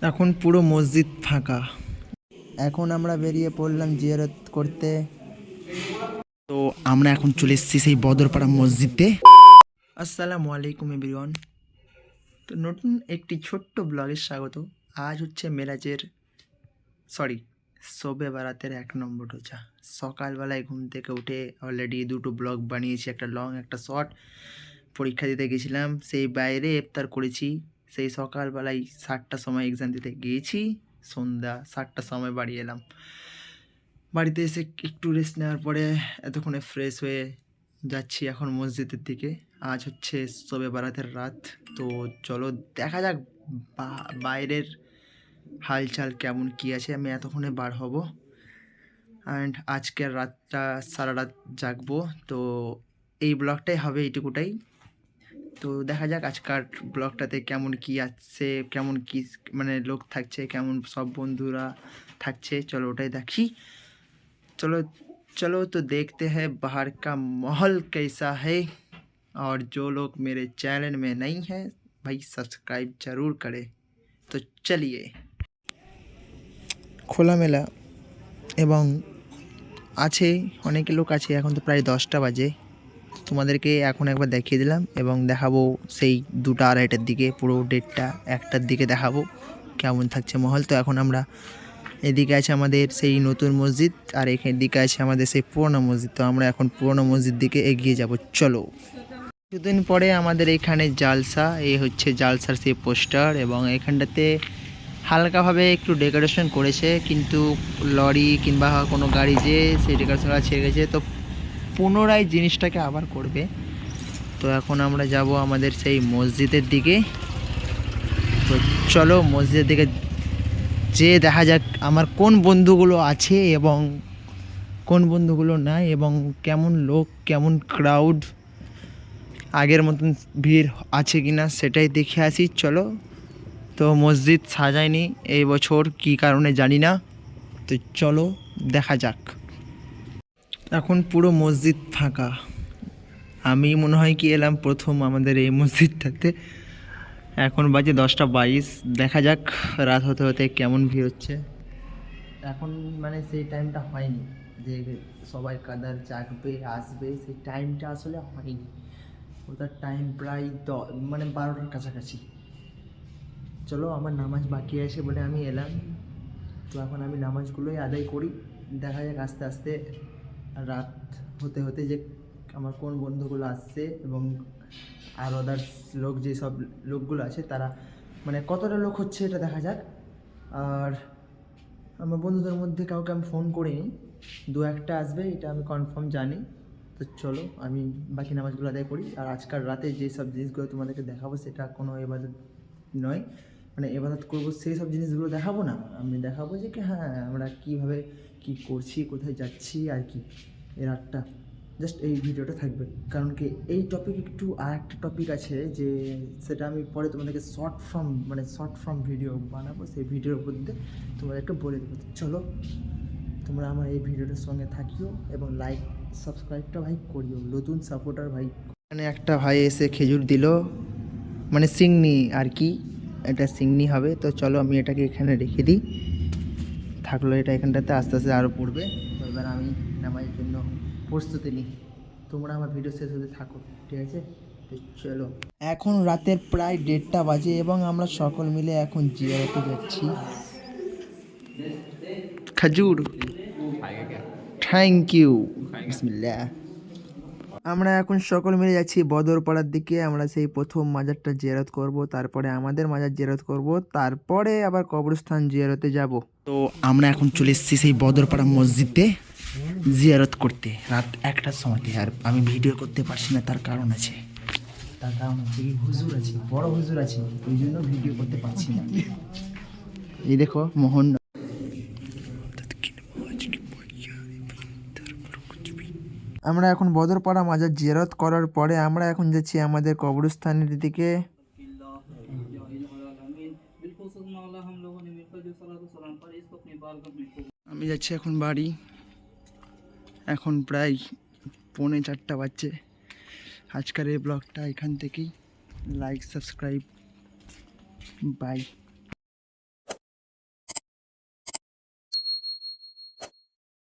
এখন পুরো মসজিদ ফাঁকা। এখন আমরা বেরিয়ে পড়লাম জিয়ারত করতে। তো আমরা এখন চলে এসেছি সেই বদরপাড়া মসজিদে। আসসালামু আলাইকুম এভরিওয়ান। তো নতুন একটি ছোট্ট ব্লগে স্বাগত। আজ হচ্ছে শবে বারাতের 1 নম্বর রোজা। সকালবেলায় ঘুম থেকে উঠে অলরেডি দুটো ব্লগ বানিয়েছি, একটা লং একটা শর্ট। পরীক্ষা দিতে গেছিলাম, সেই বাইরে ইফতার করেছি। সেই সকালবেলায় 7টার সময় এক্সাম দিতে গিয়েছি, সন্ধ্যা 7টার সময় বাড়ি এলাম। বাড়িতে এসে একটু রেস্ট নেওয়ার পরে এতক্ষণে ফ্রেশ হয়ে যাচ্ছি এখন মসজিদের দিকে। আজ হচ্ছে শবে বারাতের রাত। তো চলো দেখা যাক বাইরের হালচাল কেমন কী আছে। আমি এতক্ষণে বার হব অ্যান্ড আজকের রাতটা সারা রাত জাগবো। তো এই ব্লগটাই হবে এইটুকুটাই। তো দেখা যাক আজকার ব্লগটাতে কেমন কি আসছে, কেমন কি মানে লোক থাকছে, কেমন সব বন্ধুরা থাকছে। চলো ওটাই দেখি। चलो चलो तो देखते हैं बाहर का माहौल कैसा है। और जो लोग मेरे चैनल में नहीं हैं भाई सब्सक्राइब ज़रूर करें। तो चलिए। খোলামেলা এবং আছে, অনেক লোক আছে। এখন তো প্রায় 10টা বাজে। তোমাদেরকে এখন একবার দেখিয়ে দিলাম এবং দেখাবো সেই 2টা 2:30টার দিকে, পুরো 1:30টা 1টার দিকে দেখাবো কেমন থাকছে মহল। তো এখন আমরা এদিকে আছে আমাদের সেই নতুন মসজিদ আর এখানে দিকে আছে আমাদের সেই পুরনো মসজিদ। তো আমরা এখন পুরনো মসজিদ দিকে এগিয়ে যাব। চলো। কিছুদিন পরে আমাদের এখানে জালসা, এই হচ্ছে জালসার সেই পোস্টার এবং এখানটাতে হালকাভাবে একটু ডেকোরেশন করেছে, কিন্তু লরি কিংবা কোনো গাড়ি যে সেই ডেকোরেশনটা ছেড়ে গেছে, তো পুনরায় জিনিসটাকে আবার করবে। তো এখন আমরা যাব আমাদের সেই মসজিদের দিকে। তো চলো মসজিদের দিকে যে দেখা যাক আমার কোন বন্ধুগুলো আছে এবং কোন বন্ধুগুলো নাই, এবং কেমন লোক, কেমন ক্রাউড, আগের মতন ভিড় আছে কি না সেটাই দেখে আসি। চলো। তো মসজিদ সাজায়নি এই বছর, কী কারণে জানি না। তো চলো দেখা যাক। এখন পুরো মসজিদ ফাঁকা। আমি মনে হয় কি এলাম প্রথম আমাদের এই মসজিদটাতে। এখন বাজে 10টা 22। দেখা যাক রাত হতে হতে কেমন ভিড় হচ্ছে। এখন মানে সেই টাইমটা হয়নি যে সবাই কাদার জাগবে আসবে, সেই টাইমটা আসলে হয়নি। ওটার টাইম প্রায় মানে 12টার কাছাকাছি। চলো আমার নামাজ বাকি আছে বলে আমি এলাম। তো এখন আমি নামাজগুলোই আদায় করি। দেখা যাক আস্তে আস্তে রাত হতে হতে যে আমার কোন বন্ধুগুলো আসছে এবং আর আদার্স লোক যেসব লোকগুলো আছে তারা মানে কতটা লোক হচ্ছে এটা দেখা যাক। আর আমার বন্ধুদের মধ্যে কাউকে আমি ফোন করিনি, 2-1টা আসবে এটা আমি কনফার্ম জানি। তো চলো আমি বাকি নামাজগুলো আদায় করি। আর আজকাল রাতে যেসব জিনিসগুলো তোমাদেরকে দেখাবো সেটা কোনো ইবাদত নয়, মানে ইবাদত করবো সেই সব জিনিসগুলো দেখাবো না। আমি দেখাবো যে কি হ্যাঁ আমরা কীভাবে কী করছি, কোথায় যাচ্ছি আর কি। এই রাতটা জাস্ট এই ভিডিওটা থাকবে, কারণ কি এই টপিক একটু আর একটা টপিক আছে যে সেটা আমি পরে তোমাদেরকে শর্ট ফর্ম ভিডিও বানাবো, সেই ভিডিওর মধ্যে তোমাদেরকে বলে দেবো। চলো তোমরা আমার এই ভিডিওটার সঙ্গে থাকিও এবং লাইক সাবস্ক্রাইবটা ভাই করিও, নতুন সাপোর্টার ভাই। এখানে একটা ভাই এসে খেজুর দিল, মানে সিংনি আর কি, এটা সিংনি হবে। তো চলো আমি এটাকে এখানে রেখে দিই, থাকলো এটা এখানটাতে, আস্তে আস্তে আরও পড়বে। তো এবার আমি নামাজের জন্য প্রস্তুতি নিই। তোমরা আমার ভিডিও শেষ হতে থাকো, ঠিক আছে? তো চলো। এখন রাতের প্রায় 1:30টা বাজে এবং আমরা সকল মিলে এখন জিয়ারতে যাচ্ছি। খেজুর, থ্যাংক ইউ, বিসমিল্লাহ। আমরা এখন সকল মিলে যাচ্ছি বদরপাড়ার দিকে। আমরা সেই প্রথম মাজারটা জিয়ারত করব, তারপরে আমাদের মাজার জিয়ারত করব, তারপরে আবার কবরস্থান জিয়ারতে যাব। তো আমরা এখন চলে এসেছি সেই বদরপাড়া মসজিদে জিয়ারত করতে রাত 1টার সময়তে। আর আমি ভিডিও করতে পারছি না, তার কারণ আছে। তার কারণ হচ্ছে কি হুজুর আছে, বড় হুজুর আছে, ওই জন্য ভিডিও করতে পারছি না। এই দেখো মোহন। আমরা এখন বদরপাড়া মাজার জিয়ারত করার পরে আমরা এখন যাচ্ছি আমাদের কবরস্থানের দিকে। আমি যাচ্ছি এখন বাড়ি। এখন প্রায় 3:45 বাজছে। আজকের এই ব্লগটা এখান থেকেই। Like subscribe, by.